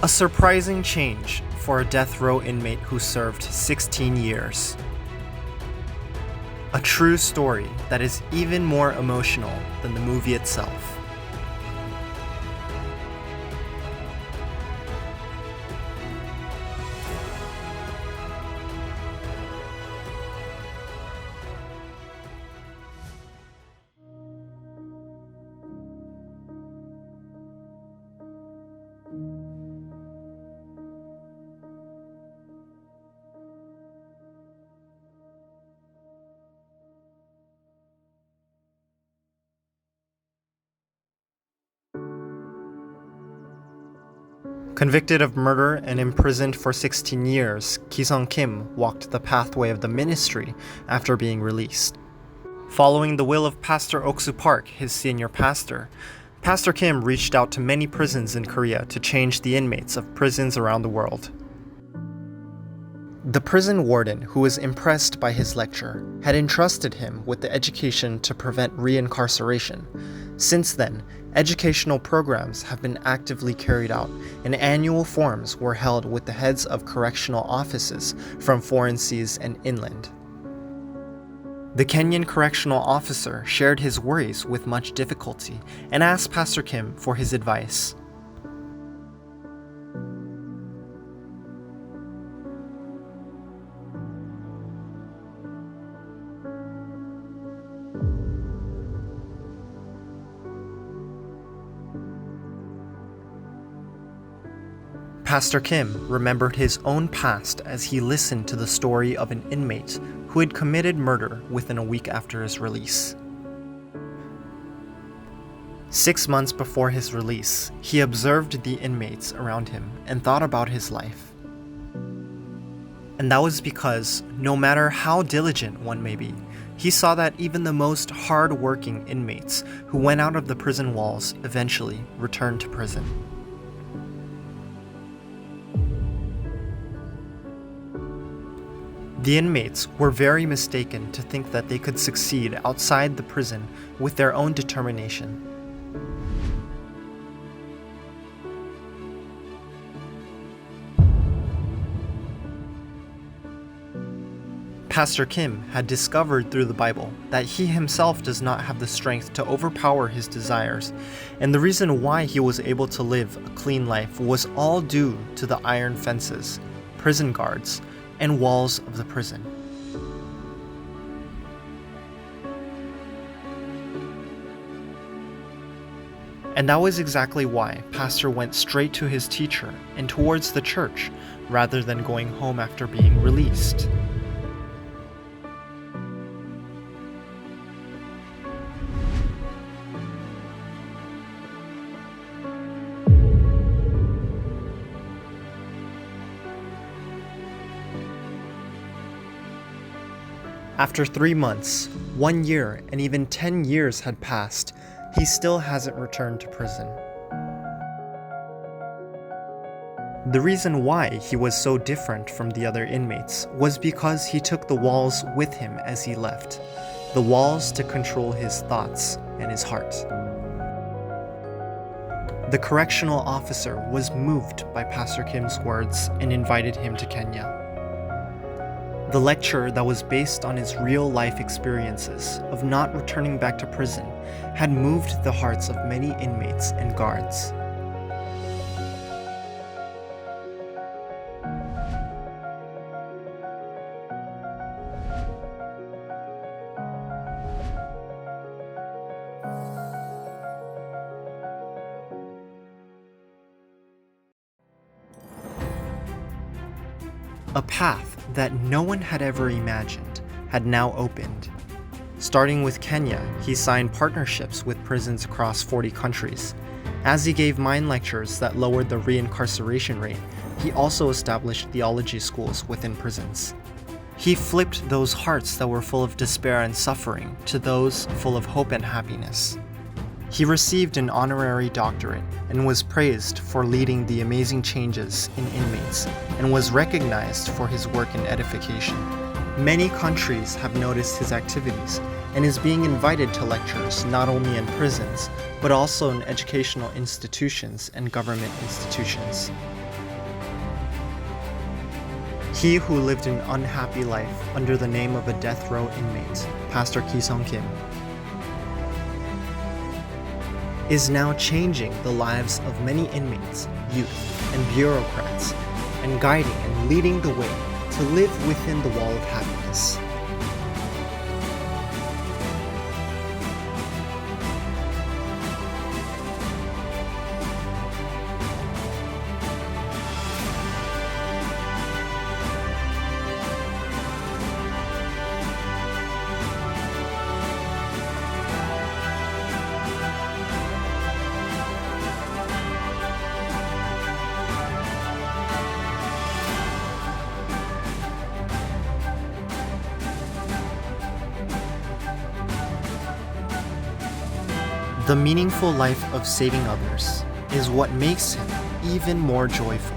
A surprising change for a death row inmate who served 16 years. A true story that is even more emotional than the movie itself. Convicted of murder and imprisoned for 16 years, Kisung Kim walked the pathway of the ministry after being released. Following the will of Pastor Oksu Park, his senior pastor, Pastor Kim reached out to many prisons in Korea to change the inmates of prisons around the world. The prison warden, who was impressed by his lecture, had entrusted him with the education to prevent reincarceration. Since then, educational programs have been actively carried out, and annual forums were held with the heads of correctional offices from foreign seas and inland. The Kenyan correctional officer shared his worries with much difficulty and asked Pastor Kim for his advice. Pastor Kim remembered his own past as he listened to the story of an inmate who had committed murder within a week after his release. 6 months before his release, he observed the inmates around him and thought about his life. And that was because, no matter how diligent one may be, he saw that even the most hard-working inmates who went out of the prison walls eventually returned to prison. The inmates were very mistaken to think that they could succeed outside the prison with their own determination. Pastor Kim had discovered through the Bible that he himself does not have the strength to overpower his desires, and the reason why he was able to live a clean life was all due to the iron fences, prison guards, and walls of the prison. And that was exactly why Pastor went straight to his teacher and towards the church rather than going home after being released. After 3 months, 1 year, and even 10 years had passed, he still hasn't returned to prison. The reason why he was so different from the other inmates was because he took the walls with him as he left, the walls to control his thoughts and his heart. The correctional officer was moved by Pastor Kim's words and invited him to Kenya. The lecture that was based on his real-life experiences of not returning back to prison had moved the hearts of many inmates and guards. A path that no one had ever imagined had now opened. Starting with Kenya, he signed partnerships with prisons across 40 countries. As he gave mind lectures that lowered the reincarceration rate, he also established theology schools within prisons. He flipped those hearts that were full of despair and suffering to those full of hope and happiness. He received an honorary doctorate and was praised for leading the amazing changes in inmates and was recognized for his work in edification. Many countries have noticed his activities and is being invited to lectures not only in prisons, but also in educational institutions and government institutions. He who lived an unhappy life under the name of a death row inmate, Pastor Kisung Kim, is now changing the lives of many inmates, youth, and bureaucrats, and guiding and leading the way to live within the wall of happiness. The meaningful life of saving others is what makes him even more joyful.